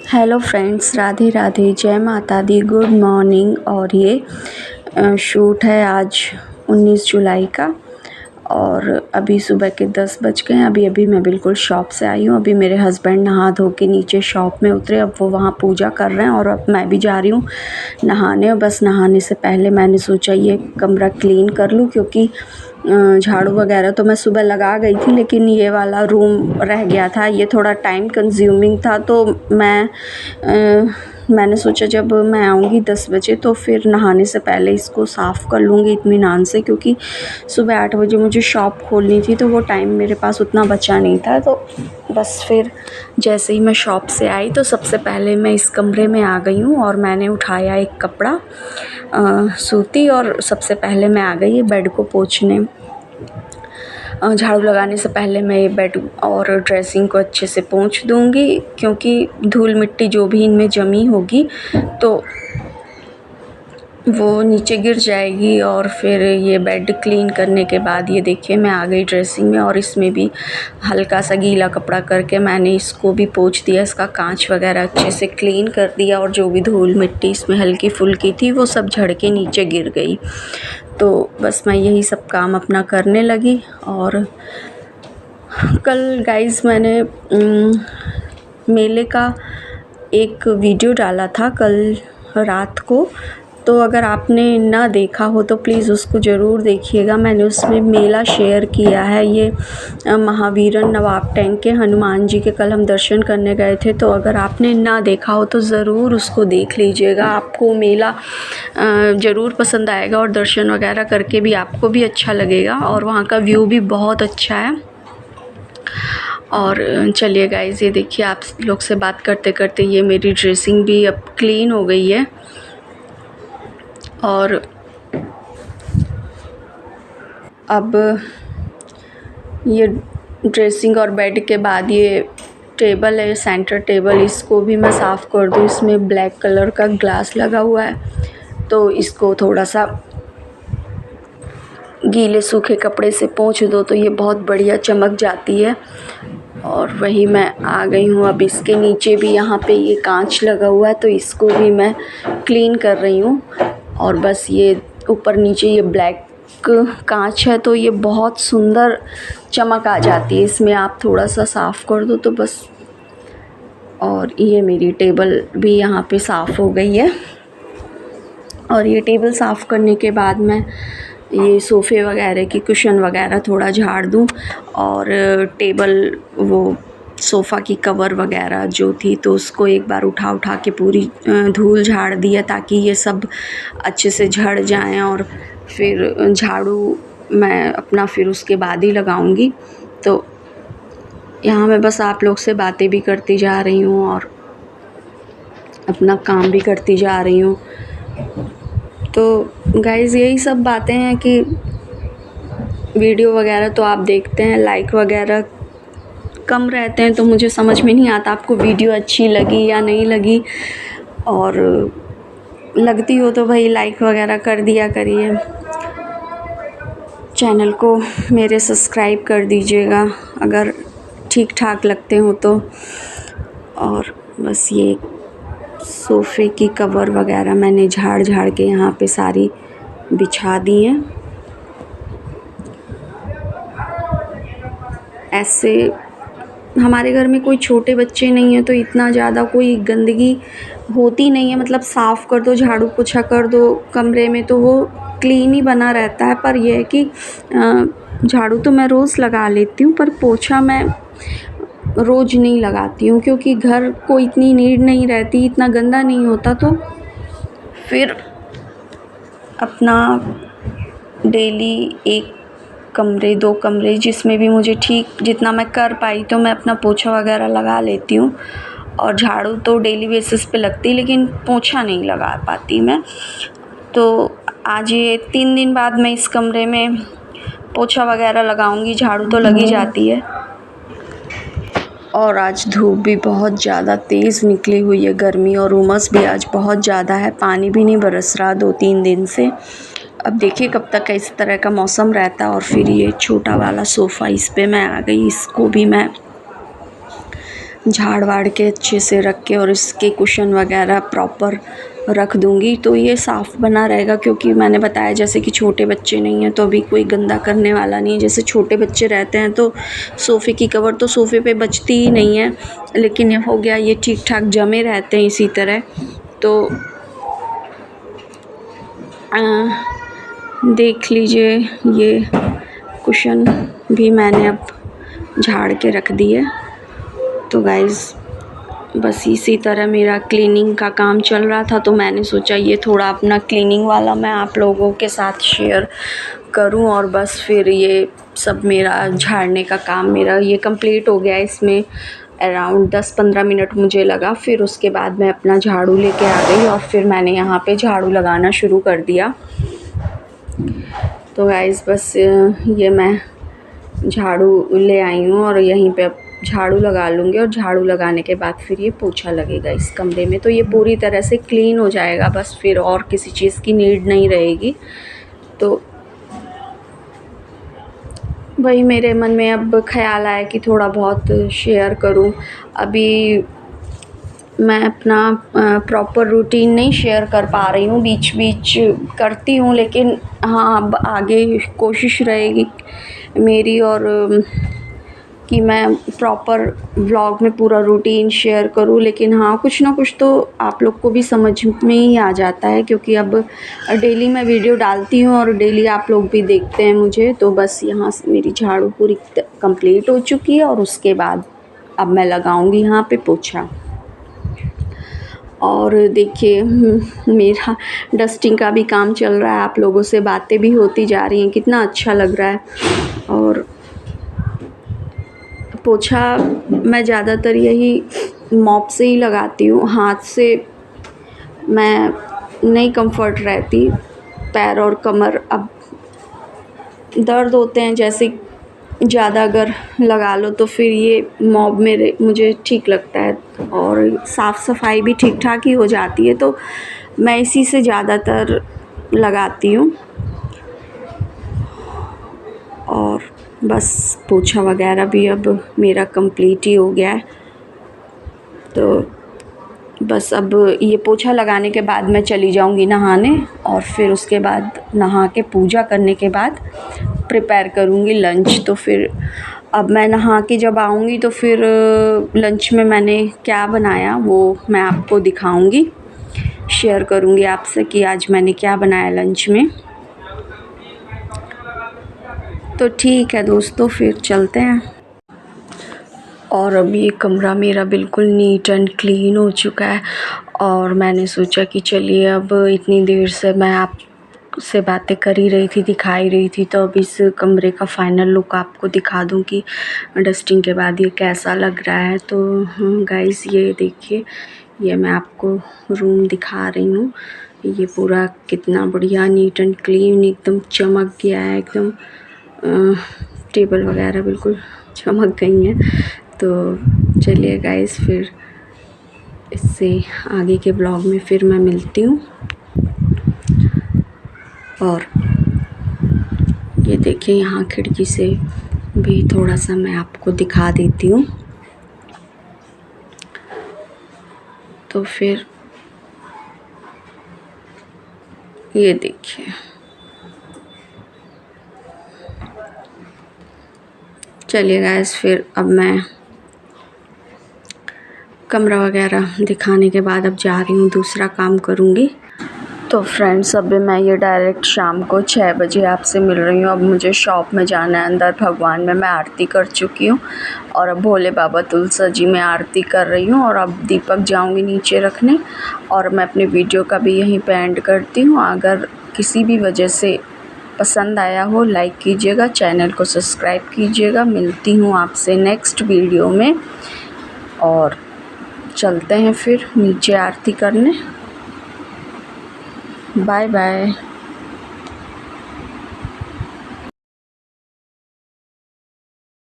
Hello friends, Radhe Radhe, जय माता दी, good morning. और ये शूट है आज 19 जुलाई का और अभी सुबह के 10 बज गए हैं। अभी अभी मैं बिल्कुल शॉप से आई हूँ। अभी मेरे हस्बैंड नहा धो के नीचे शॉप में उतरे, अब वो वहाँ पूजा कर रहे हैं और अब मैं भी जा रही हूँ नहाने। बस नहाने से पहले मैंने सोचा ये कमरा क्लीन कर लूँ, क्योंकि झाड़ू वगैरह तो मैं सुबह लगा गई थी, लेकिन ये वाला रूम रह गया था। ये थोड़ा टाइम कंज्यूमिंग था, तो मैंने सोचा जब मैं आऊँगी 10 बजे तो फिर नहाने से पहले इसको साफ़ कर लूँगी इत्मीनान से, क्योंकि सुबह 8 बजे मुझे शॉप खोलनी थी, तो वो टाइम मेरे पास उतना बचा नहीं था। तो बस फिर जैसे ही मैं शॉप से आई तो सबसे पहले मैं इस कमरे में आ गई हूँ और मैंने उठाया एक कपड़ा सूती, और सबसे पहले मैं आ गई बेड को पोंछने। झाड़ू लगाने से पहले मैं ये बेड और ड्रेसिंग को अच्छे से पोंछ दूँगी, क्योंकि धूल मिट्टी जो भी इनमें जमी होगी तो वो नीचे गिर जाएगी। और फिर ये बेड क्लीन करने के बाद ये देखिए मैं आ गई ड्रेसिंग में, और इसमें भी हल्का सा गीला कपड़ा करके मैंने इसको भी पोंछ दिया। इसका कांच वगैरह अच्छे से क्लीन कर दिया, और जो भी धूल मिट्टी इसमें हल्की फुल्की थी वो सब झड़ के नीचे गिर गई। तो बस मैं यही सब काम अपना करने लगी। और कल गाइस मैंने मेले का एक वीडियो डाला था कल रात को, तो अगर आपने ना देखा हो तो प्लीज़ उसको ज़रूर देखिएगा। मैंने उसमें मेला शेयर किया है। ये महावीरन नवाब टैंक के हनुमान जी के कल हम दर्शन करने गए थे, तो अगर आपने ना देखा हो तो ज़रूर उसको देख लीजिएगा। आपको मेला ज़रूर पसंद आएगा और दर्शन वगैरह करके भी आपको भी अच्छा लगेगा, और वहाँ का व्यू भी बहुत अच्छा है। और चलिए गाइज़, ये देखिए आप लोग से बात करते करते ये मेरी ड्रेसिंग भी अब क्लीन हो गई है। और अब ये ड्रेसिंग और बेड के बाद ये टेबल है, सेंटर टेबल, इसको भी मैं साफ़ कर दूँ। इसमें ब्लैक कलर का ग्लास लगा हुआ है, तो इसको थोड़ा सा गीले सूखे कपड़े से पोंछ दो तो ये बहुत बढ़िया चमक जाती है। और वही मैं आ गई हूँ। अब इसके नीचे भी यहाँ पे ये कांच लगा हुआ है, तो इसको भी मैं क्लीन कर रही हूँ। और बस ये ऊपर नीचे ये ब्लैक कांच है, तो ये बहुत सुंदर चमक आ जाती है इसमें। आप थोड़ा सा साफ़ कर दो तो बस। और ये मेरी टेबल भी यहाँ पे साफ़ हो गई है। और ये टेबल साफ़ करने के बाद मैं ये सोफ़े वगैरह की कुशन वगैरह थोड़ा झाड़ दूँ, और टेबल वो सोफ़ा की कवर वगैरह जो थी तो उसको एक बार उठा के पूरी धूल झाड़ दी है, ताकि ये सब अच्छे से झड़ जाएं। और फिर झाड़ू मैं अपना फिर उसके बाद ही लगाऊंगी। तो यहाँ मैं बस आप लोग से बातें भी करती जा रही हूँ और अपना काम भी करती जा रही हूँ। तो गाइज़ यही सब बातें हैं कि वीडियो वगैरह तो आप देखते हैं, लाइक वगैरह कम रहते हैं, तो मुझे समझ में नहीं आता आपको वीडियो अच्छी लगी या नहीं लगी। और लगती हो तो भाई लाइक वगैरह कर दिया करिए। चैनल को मेरे सब्सक्राइब कर दीजिएगा अगर ठीक ठाक लगते हो तो। और बस ये सोफ़े की कवर वगैरह मैंने झाड़ के यहाँ पे सारी बिछा दी हैं। ऐसे हमारे घर में कोई छोटे बच्चे नहीं हैं, तो इतना ज़्यादा कोई गंदगी होती नहीं है। मतलब साफ़ कर दो, झाड़ू पोछा कर दो कमरे में तो वो क्लीन ही बना रहता है। पर यह है कि झाड़ू तो मैं रोज़ लगा लेती हूँ, पर पोछा मैं रोज़ नहीं लगाती हूँ, क्योंकि घर को इतनी नीड नहीं रहती, इतना गंदा नहीं होता। तो फिर अपना डेली एक कमरे 2 कमरे जिसमें भी मुझे ठीक जितना मैं कर पाई तो मैं अपना पोछा वगैरह लगा लेती हूँ। और झाड़ू तो डेली बेसिस पे लगती, लेकिन पोछा नहीं लगा पाती मैं। तो आज ये 3 दिन बाद मैं इस कमरे में पोछा वगैरह लगाऊंगी। झाड़ू तो लगी जाती है। और आज धूप भी बहुत ज़्यादा तेज़ निकली हुई है, गर्मी और उमस भी आज बहुत ज़्यादा है। पानी भी नहीं बरस रहा 2-3 दिन से। अब देखिए कब तक इस तरह का मौसम रहता है। और फिर ये छोटा वाला सोफ़ा, इस पे मैं आ गई, इसको भी मैं झाड़ वाड़ के अच्छे से रख के और इसके कुशन वगैरह प्रॉपर रख दूँगी तो ये साफ़ बना रहेगा। क्योंकि मैंने बताया जैसे कि छोटे बच्चे नहीं हैं तो अभी कोई गंदा करने वाला नहीं है। जैसे छोटे बच्चे रहते हैं तो सोफ़े की कवर तो सोफ़े पे बचती ही नहीं है, लेकिन ये हो गया, ये ठीक ठाक जमे रहते हैं इसी तरह। तो देख लीजिए, ये कुशन भी मैंने अब झाड़ के रख दिए। तो गाइज़ बस इसी तरह मेरा क्लीनिंग का काम चल रहा था, तो मैंने सोचा ये थोड़ा अपना क्लीनिंग वाला मैं आप लोगों के साथ शेयर करूं। और बस फिर ये सब मेरा झाड़ने का काम मेरा ये कंप्लीट हो गया। इसमें अराउंड 10-15 मिनट मुझे लगा। फिर उसके बाद मैं अपना झाड़ू लेके आ गई और फिर मैंने यहाँ पे झाड़ू लगाना शुरू कर दिया। तो गाइज़ बस ये मैं झाड़ू ले आई हूँ और यहीं पे अब झाड़ू लगा लूँगी और झाड़ू लगाने के बाद फिर ये पोछा लगेगा इस कमरे में। तो ये पूरी तरह से क्लीन हो जाएगा, बस फिर और किसी चीज़ की नीड नहीं रहेगी। तो वही मेरे मन में अब ख़्याल आया कि थोड़ा बहुत शेयर करूँ। अभी मैं अपना प्रॉपर रूटीन नहीं शेयर कर पा रही हूँ, बीच बीच करती हूँ, लेकिन हाँ अब आगे कोशिश रहेगी मेरी और कि मैं प्रॉपर व्लॉग में पूरा रूटीन शेयर करूँ। लेकिन हाँ कुछ ना कुछ तो आप लोग को भी समझ में ही आ जाता है, क्योंकि अब डेली मैं वीडियो डालती हूँ और डेली आप लोग भी देखते हैं मुझे। तो बस यहाँ से मेरी झाड़ू पूरी कंप्लीट हो चुकी है और उसके बाद अब मैं लगाऊंगी यहाँ पे पोछा। और देखिए मेरा डस्टिंग का भी काम चल रहा है, आप लोगों से बातें भी होती जा रही हैं, कितना अच्छा लग रहा है। और पोछा मैं ज़्यादातर यही मॉप से ही लगाती हूँ, हाथ से मैं नहीं कंफर्ट रहती। पैर और कमर अब दर्द होते हैं, जैसे ज़्यादा अगर लगा लो तो फिर ये मॉप मेरे मुझे ठीक लगता है और साफ़ सफाई भी ठीक ठाक ही हो जाती है। तो मैं इसी से ज़्यादातर लगाती हूँ। और बस पोछा वगैरह भी अब मेरा कंप्लीट ही हो गया है। तो बस अब ये पोछा लगाने के बाद मैं चली जाऊंगी नहाने और फिर उसके बाद नहा के पूजा करने के बाद प्रिपेयर करूंगी लंच। तो फिर अब मैं नहा के जब आऊंगी तो फिर लंच में मैंने क्या बनाया वो मैं आपको दिखाऊंगी, शेयर करूंगी आपसे कि आज मैंने क्या बनाया लंच में। तो ठीक है दोस्तों, फिर चलते हैं। और अब ये कमरा मेरा बिल्कुल नीट एंड क्लीन हो चुका है और मैंने सोचा कि चलिए अब इतनी देर से मैं आपसे बातें कर ही रही थी, दिखा ही रही थी, तो अब इस कमरे का फाइनल लुक आपको दिखा दूं कि डस्टिंग के बाद ये कैसा लग रहा है। तो गाइस ये देखिए, ये मैं आपको रूम दिखा रही हूँ। ये पूरा कितना बढ़िया नीट एंड क्लीन एकदम चमक गया है, एकदम टेबल वगैरह बिल्कुल चमक गई हैं। तो चलिए गाइस, फिर इससे आगे के ब्लॉग में फिर मैं मिलती हूँ। और ये देखिए यहाँ खिड़की से भी थोड़ा सा मैं आपको दिखा देती हूँ। तो फिर ये देखिए, चलिए गाइस, फिर अब मैं कमरा वगैरह दिखाने के बाद अब जा रही हूँ, दूसरा काम करूँगी। तो फ्रेंड्स, अभी मैं ये डायरेक्ट शाम को 6 बजे आपसे मिल रही हूँ। अब मुझे शॉप में जाना है, अंदर भगवान में मैं आरती कर चुकी हूँ और अब भोले बाबा तुलसा जी में आरती कर रही हूँ और अब दीपक जाऊँगी नीचे रखने। और मैं अपने वीडियो का भी यहीं पे एंड करती हूँ। अगर किसी भी वजह से पसंद आया हो लाइक कीजिएगा, चैनल को सब्सक्राइब कीजिएगा। मिलती हूँ आपसे नेक्स्ट वीडियो में और चलते हैं फिर नीचे आरती करने। Bye bye.